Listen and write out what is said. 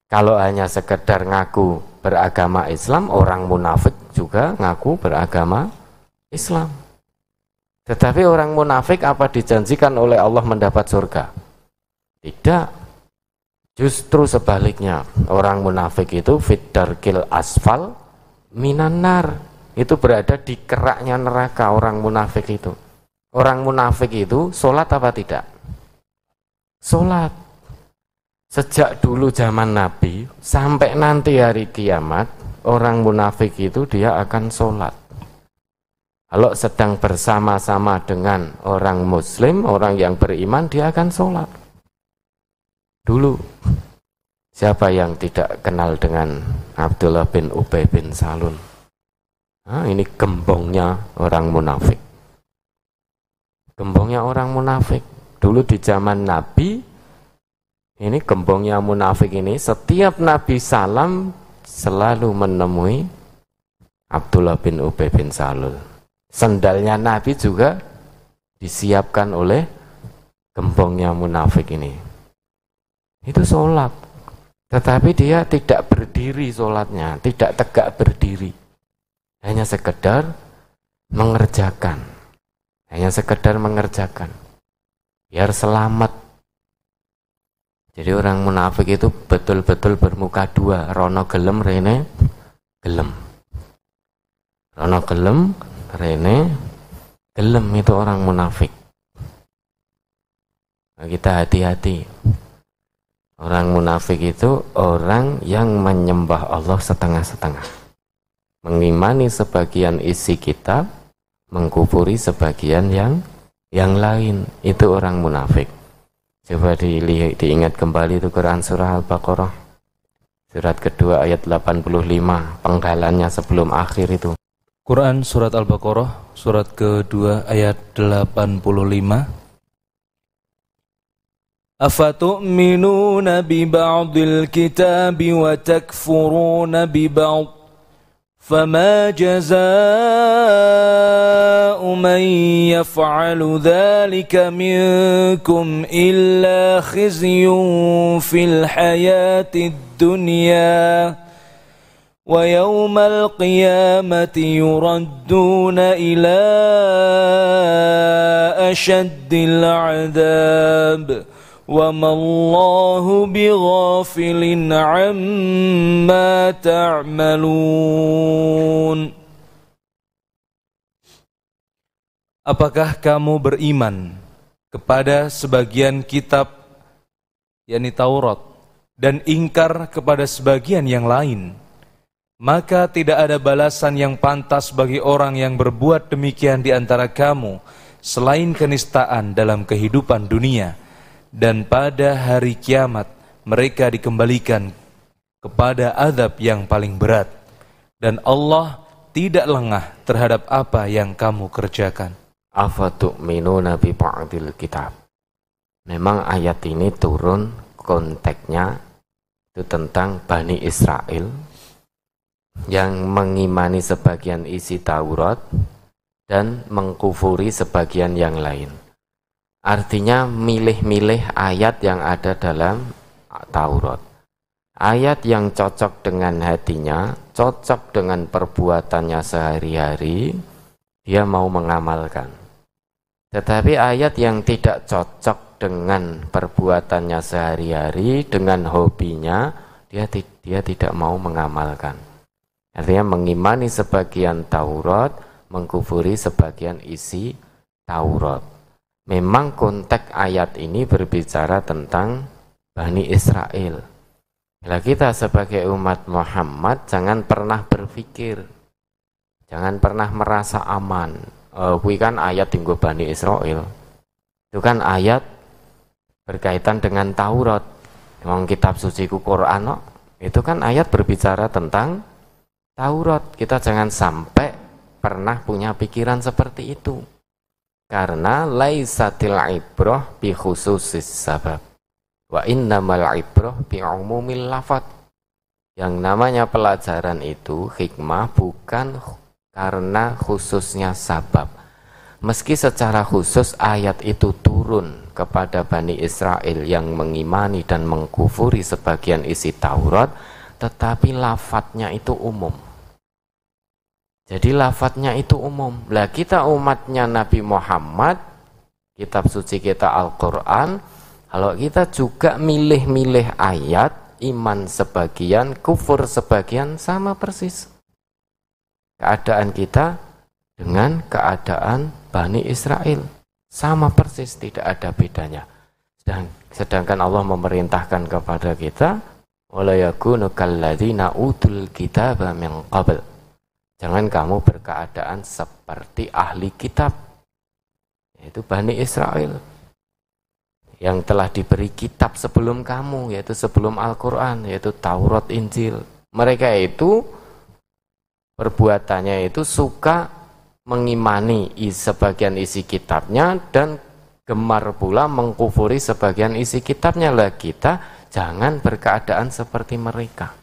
Kalau hanya sekedar ngaku beragama Islam, orang munafik juga ngaku beragama Islam. Tetapi orang munafik apa dijanjikan oleh Allah mendapat surga? Tidak. Justru sebaliknya, orang munafik itu fit darkil asfal minan nar. Itu berada di keraknya neraka orang munafik itu. Orang munafik itu sholat apa tidak? Sholat. Sejak dulu zaman Nabi sampai nanti hari kiamat, orang munafik itu dia akan sholat. Kalau sedang bersama-sama dengan orang muslim, orang yang beriman, dia akan sholat. Dulu, siapa yang tidak kenal dengan Abdullah bin Ubay bin Salul? Ini gembongnya orang munafik. Gembongnya orang munafik. Dulu di zaman Nabi, ini gembongnya munafik ini, setiap Nabi salam selalu menemui Abdullah bin Ubay bin Salul. Sendalnya Nabi juga disiapkan oleh gembongnya munafik ini. Itu sholat. Tetapi dia tidak berdiri sholatnya, tidak tegak berdiri. Hanya sekedar mengerjakan. Hanya sekedar mengerjakan. Biar selamat. Jadi orang munafik itu betul-betul bermuka dua, rono gelem rene gelem. Rono gelem rene gelem, itu orang munafik. Nah, kita hati-hati. Orang munafik itu orang yang menyembah Allah setengah-setengah. Mengimani sebagian isi kitab, mengkufuri sebagian yang lain. Itu orang munafik. Coba diingat kembali itu Quran surah Al-Baqarah. Surat kedua ayat 85, penggalannya sebelum akhir itu. Quran surat Al-Baqarah, surat kedua ayat 85. Afatu'minuna bi ba'dil kitabi wa takfuruna bi ba'd. فما جزاء من يفعل ذلك منكم إلا خزي في الحياة الدنيا ويوم القيامة يردون إلى أشد العذاب وَمَا اللَّهُ بِغَافِلٍ عَمَّا تَعْمَلُونَ. Apakah kamu beriman kepada sebagian kitab, yakni Taurat, dan ingkar kepada sebagian yang lain? Maka tidak ada balasan yang pantas bagi orang yang berbuat demikian di antara kamu selain kenistaan dalam kehidupan dunia. Dan pada hari kiamat mereka dikembalikan kepada azab yang paling berat. Dan Allah tidak lengah terhadap apa yang kamu kerjakan. Afatu'minuna bi ba'dil kitab. Memang ayat ini turun konteksnya itu tentang Bani Israel yang mengimani sebagian isi Taurat dan mengkufuri sebagian yang lain. Artinya milih-milih ayat yang ada dalam Taurat. Ayat yang cocok dengan hatinya, cocok dengan perbuatannya sehari-hari, dia mau mengamalkan. Tetapi ayat yang tidak cocok dengan perbuatannya sehari-hari, dengan hobinya, dia tidak mau mengamalkan. Artinya mengimani sebagian Taurat, mengkufuri sebagian isi Taurat. Memang konteks ayat ini berbicara tentang Bani Israel. Bila kita sebagai umat Muhammad jangan pernah berpikir, jangan pernah merasa aman. Kui kan ayat tinggu Bani Israel. Itu kan ayat berkaitan dengan Taurat. Memang kitab suci Quran, itu kan ayat berbicara tentang Taurat. Kita jangan sampai pernah punya pikiran seperti itu. Karena laisatil ibrah bi khususis sabab wa innamal ibrah bi umumil lafaz. Yang namanya pelajaran itu hikmah bukan karena khususnya sabab. Meski secara khusus ayat itu turun kepada Bani Israel yang mengimani dan mengkufuri sebagian isi Taurat, tetapi lafadznya itu umum. Jadi lafadznya itu umum. Lah kita umatnya Nabi Muhammad, kitab suci kita Al-Quran, kalau kita juga milih-milih ayat, iman sebagian, kufur sebagian, sama persis keadaan kita dengan keadaan Bani Israel, sama persis, tidak ada bedanya. Sedangkan Allah memerintahkan kepada kita, wala yakunu kalladzina utul kitaba min qabl. Jangan kamu berkeadaan seperti ahli kitab, yaitu Bani Israel, yang telah diberi kitab sebelum kamu, yaitu sebelum Al-Quran, yaitu Taurat, Injil. Mereka itu perbuatannya itu suka mengimani sebagian isi kitabnya dan gemar pula mengkufuri sebagian isi kitabnya. Lah kita jangan berkeadaan seperti mereka.